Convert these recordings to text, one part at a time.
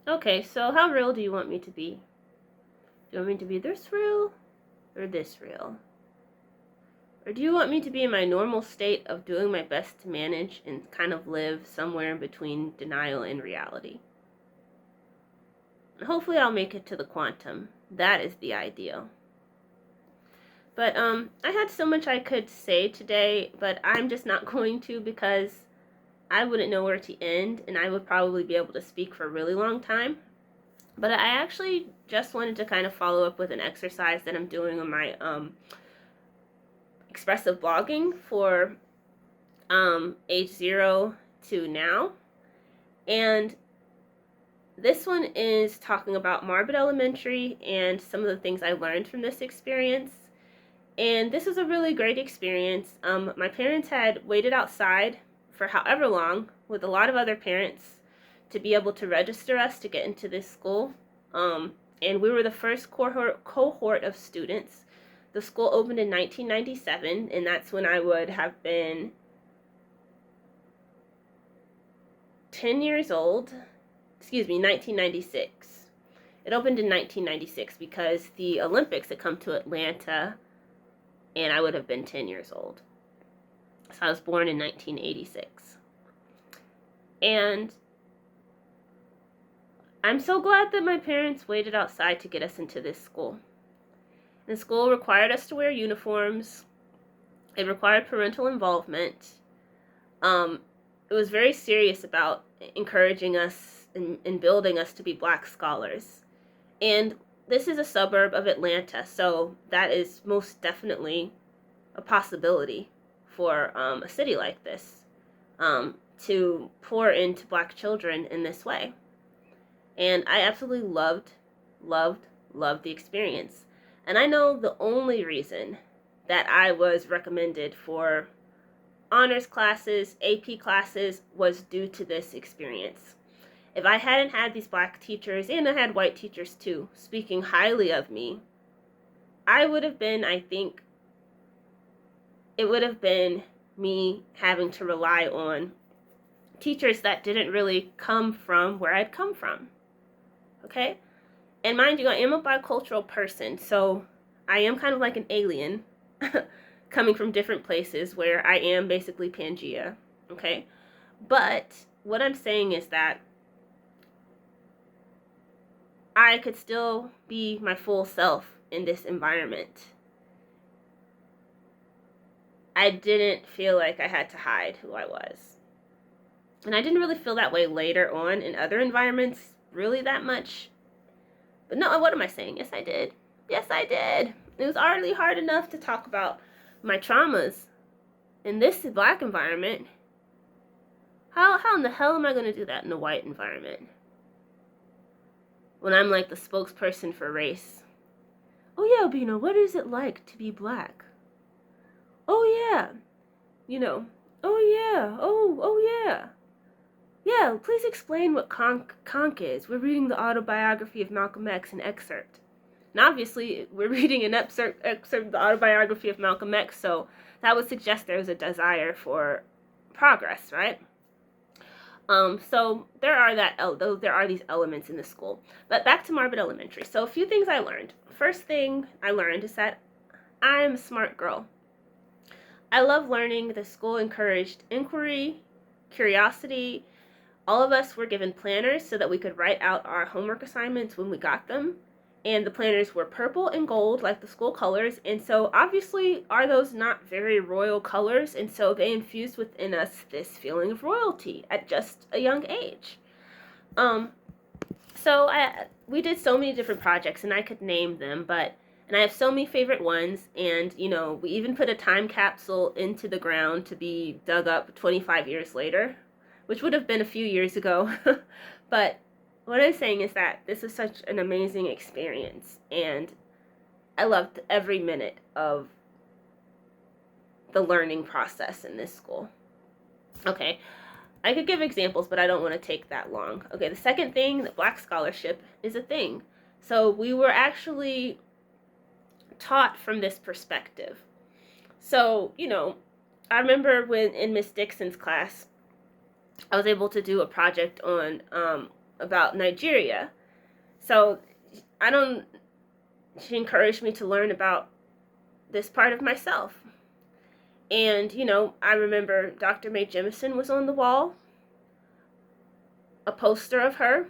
Okay, so how real do you want me to be? Do you want me to be this real or this real? Or do you want me to be in my normal state of doing my best to manage and kind of live somewhere in between denial and reality? And hopefully I'll make it to the quantum. That is the ideal. But I had so much I could say today, but I'm just not going to because I wouldn't know where to end and I would probably be able to speak for a really long time. But I actually just wanted to kind of follow up with an exercise that I'm doing on my expressive blogging for age 0 to now. And this one is talking about Marbut Elementary and some of the things I learned from this experience. And this was a really great experience. My parents had waited outside for however long with a lot of other parents to be able to register us to get into this school. And we were the first cohort of students. The school opened in 1997, and that's when I would have been 10 years old. 1996. It opened in 1996 because the Olympics had come to Atlanta, and I would have been 10 years old. So I was born in 1986. And I'm so glad that my parents waited outside to get us into this school. The school required us to wear uniforms. It required parental involvement. It was very serious about encouraging us and building us to be Black scholars. And this is a suburb of Atlanta, so that is most definitely a possibility for a city like this to pour into Black children in this way. And I absolutely loved the experience. And I know the only reason that I was recommended for honors classes, AP classes, was due to this experience. If I hadn't had these Black teachers, and I had white teachers too, speaking highly of me, I would have been, I think, it would have been me having to rely on teachers that didn't really come from where I'd come from. Okay? And mind you, I am a bicultural person, so I am kind of like an alien coming from different places where I am basically Pangea. Okay? But what I'm saying is that I could still be my full self in this environment. I didn't feel like I had to hide who I was. And I didn't really feel that way later on in other environments, really that much. But no, what am I saying? Yes, I did. Yes, I did. It was already hard enough to talk about my traumas in this Black environment. How in the hell am I going to do that in a white environment? When I'm like the spokesperson for race. Oh yeah, Albina, what is it like to be Black? Oh yeah. Oh yeah. Oh yeah. Yeah, please explain what conch is. We're reading the autobiography of Malcolm X, an excerpt. And obviously, we're reading an excerpt of the autobiography of Malcolm X, so that would suggest there's a desire for progress, right? So there are these elements in the school. But back to Marbut Elementary. So a few things I learned. First thing I learned is that I'm a smart girl. I love learning. The school encouraged inquiry, curiosity. All of us were given planners so that we could write out our homework assignments when we got them. And the planners were purple and gold, like the school colors. And so obviously are those not very royal colors. And so they infused within us this feeling of royalty at just a young age. So we did so many different projects, and I could name them, and I have so many favorite ones. And, we even put a time capsule into the ground to be dug up 25 years later, which would have been a few years ago. But what I'm saying is that this was such an amazing experience, and I loved every minute of the learning process in this school. Okay, I could give examples, but I don't want to take that long. Okay, the second thing, that Black scholarship is a thing. So we were actually taught from this perspective. So, I remember when in Miss Dixon's class, I was able to do a project on about Nigeria. So I don't, she encouraged me to learn about this part of myself. And, you know, I remember Dr. Mae Jemison was on the wall, a poster of her.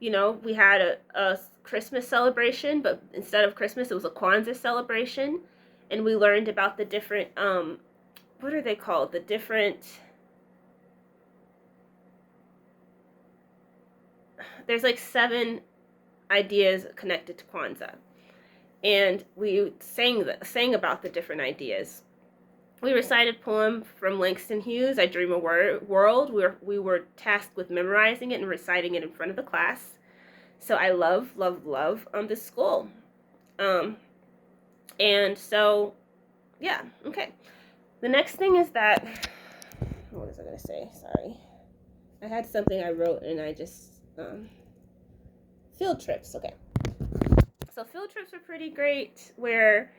You know, we had a Christmas celebration, but instead of Christmas, it was a Kwanzaa celebration. And we learned about the different, what are they called? The different, there's like 7 ideas connected to Kwanzaa. And we sang about the different ideas. We recited a poem from Langston Hughes, I Dream a World. We were tasked with memorizing it and reciting it in front of the class. So I love this school. And so, yeah, okay. The next thing is that, what was I going to say? Sorry. I had something I wrote and I just, field trips, okay. So field trips are pretty great where,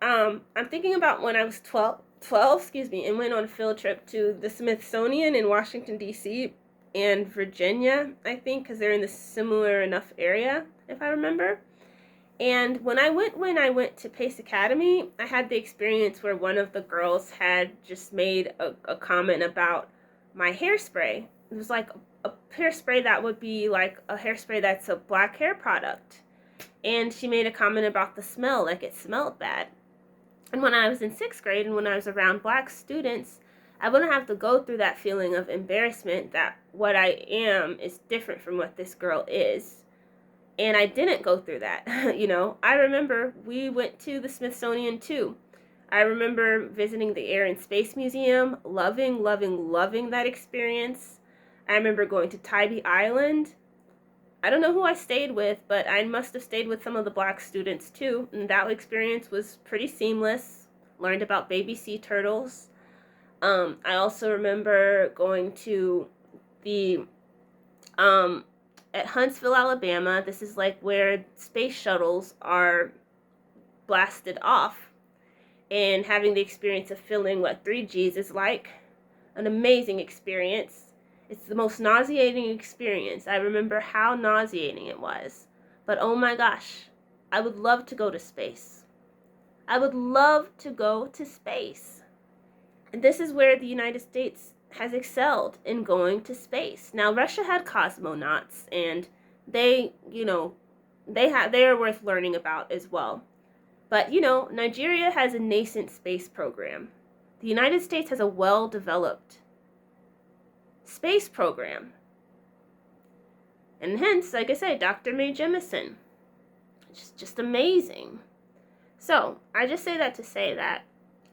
I'm thinking about when I was 12, and went on a field trip to the Smithsonian in Washington, D.C. and Virginia, I think, because they're in the similar enough area, if I remember. And when I went to Pace Academy, I had the experience where one of the girls had just made a comment about my hairspray. It was like a hairspray that would be like a hairspray that's a black hair product. And she made a comment about the smell, like it smelled bad. And when I was in 6th grade and when I was around black students, I wouldn't have to go through that feeling of embarrassment that what I am is different from what this girl is. And I didn't go through that. You know, I remember we went to the Smithsonian too. I remember visiting the Air and Space Museum, loving that experience. I remember going to Tybee Island. I don't know who I stayed with, but I must have stayed with some of the black students too. And that experience was pretty seamless. Learned about baby sea turtles. I also remember going to the, at Huntsville, Alabama. This is like where space shuttles are blasted off. And having the experience of feeling what 3Gs is like. An amazing experience. It's the most nauseating experience. I remember how nauseating it was. But oh my gosh, I would love to go to space. I would love to go to space. And this is where the United States has excelled in going to space. Now, Russia had cosmonauts, and they, you know, they are worth learning about as well. But, you know, Nigeria has a nascent space program. The United States has a well-developed space program. And hence, like I say, Dr. Mae Jemison. Just amazing. So, I just say that to say that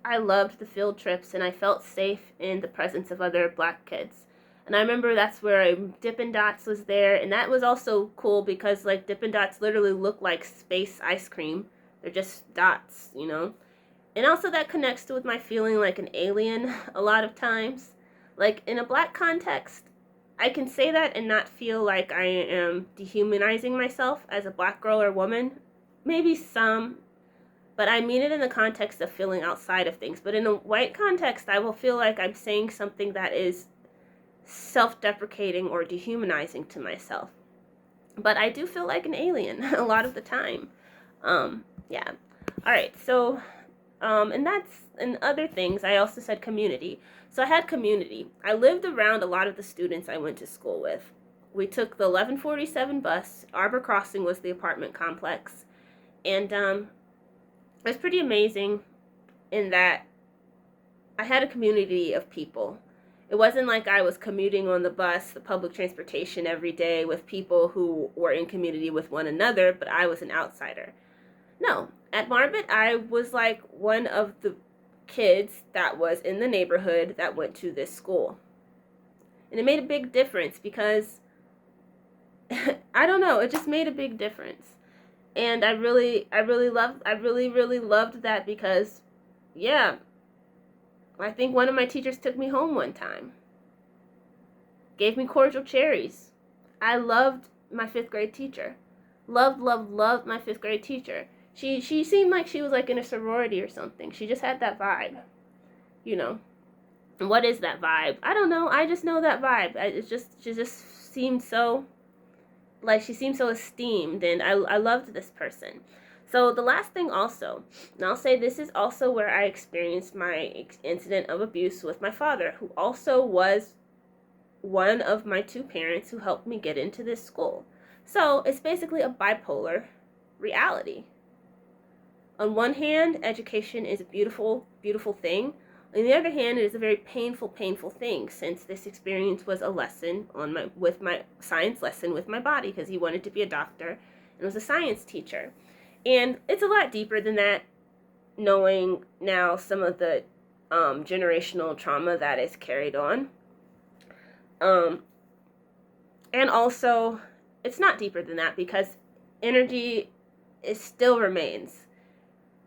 I loved the field trips and I felt safe in the presence of other black kids. And I remember that's where Dippin' Dots was there, and that was also cool because like Dippin' Dots literally look like space ice cream. They're just dots, you know? And also that connects with my feeling like an alien a lot of times. Like, in a black context, I can say that and not feel like I am dehumanizing myself as a black girl or woman. Maybe some, but I mean it in the context of feeling outside of things. But in a white context, I will feel like I'm saying something that is self-deprecating or dehumanizing to myself. But I do feel like an alien a lot of the time. Yeah. All right, so, and that's, and other things, I also said community. So I had community. I lived around a lot of the students I went to school with. We took the 1147 bus. Arbor Crossing was the apartment complex. And it was pretty amazing in that I had a community of people. It wasn't like I was commuting on the bus, the public transportation every day with people who were in community with one another, but I was an outsider. No, at Marbut, I was like one of the kids that was in the neighborhood that went to this school. And it made a big difference because, I don't know, it just made a big difference. And I really loved that because, yeah, I think one of my teachers took me home one time. Gave me cordial cherries. I loved my 5th grade teacher. Loved my 5th grade teacher. She seemed like she was like in a sorority or something. She just had that vibe, you know. And what is that vibe? I don't know. I just know that vibe. She just seemed so like she seemed so esteemed, and I loved this person. So the last thing also, and I'll say this is also where I experienced my incident of abuse with my father, who also was one of my two parents who helped me get into this school. So it's basically a bipolar reality. On one hand, education is a beautiful, beautiful thing. On the other hand, it is a very painful, painful thing, since this experience was a lesson with my science lesson with my body, because he wanted to be a doctor and was a science teacher. And it's a lot deeper than that, knowing now some of the generational trauma that is carried on. And also, it's not deeper than that, because energy still remains.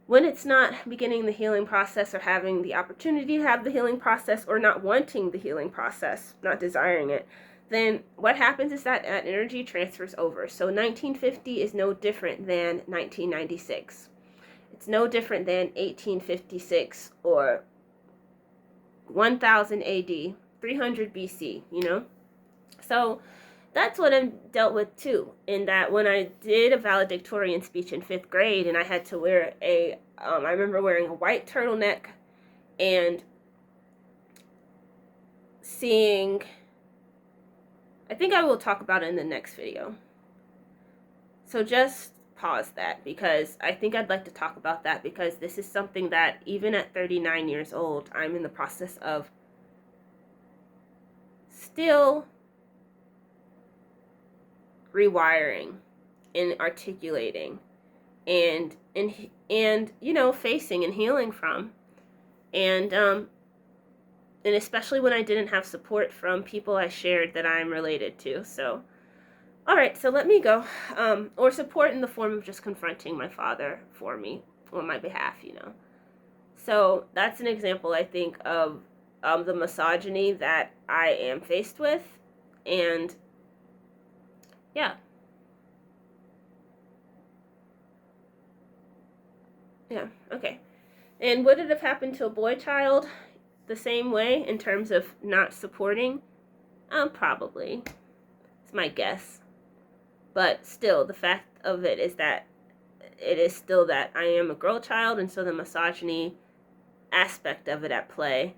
When it's not beginning the healing process, or having the opportunity to have the healing process, or not wanting the healing process, not desiring it, then what happens is that energy transfers over. So 1950 is no different than 1996. It's no different than 1856 or 1000 AD, 300 BC, you know? So that's what I've dealt with too, in that when I did a valedictorian speech in 5th grade, and I had to wear I remember wearing a white turtleneck and seeing, I think I will talk about it in the next video. So just pause that, because I think I'd like to talk about that, because this is something that even at 39 years old, I'm in the process of still rewiring and articulating and you know, facing and healing from, and especially when I didn't have support from people I shared that I'm related to. So all right, so let me go, or support in the form of just confronting my father for me, on my behalf, you know. So that's an example, I think, of the misogyny that I am faced with. And yeah. Yeah, okay. And would it have happened to a boy child the same way in terms of not supporting? Probably. It's my guess. But still, the fact of it is that it is still that I am a girl child, and so the misogyny aspect of it at play,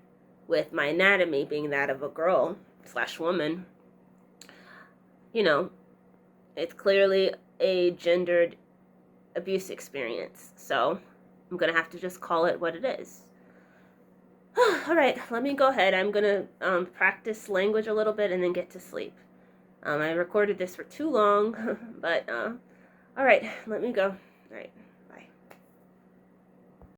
with my anatomy being that of a girl / woman, you know, it's clearly a gendered abuse experience. So I'm going to have to just call it what it is. All right, let me go ahead. I'm going to practice language a little bit and then get to sleep. I recorded this for too long, but all right, let me go. All right.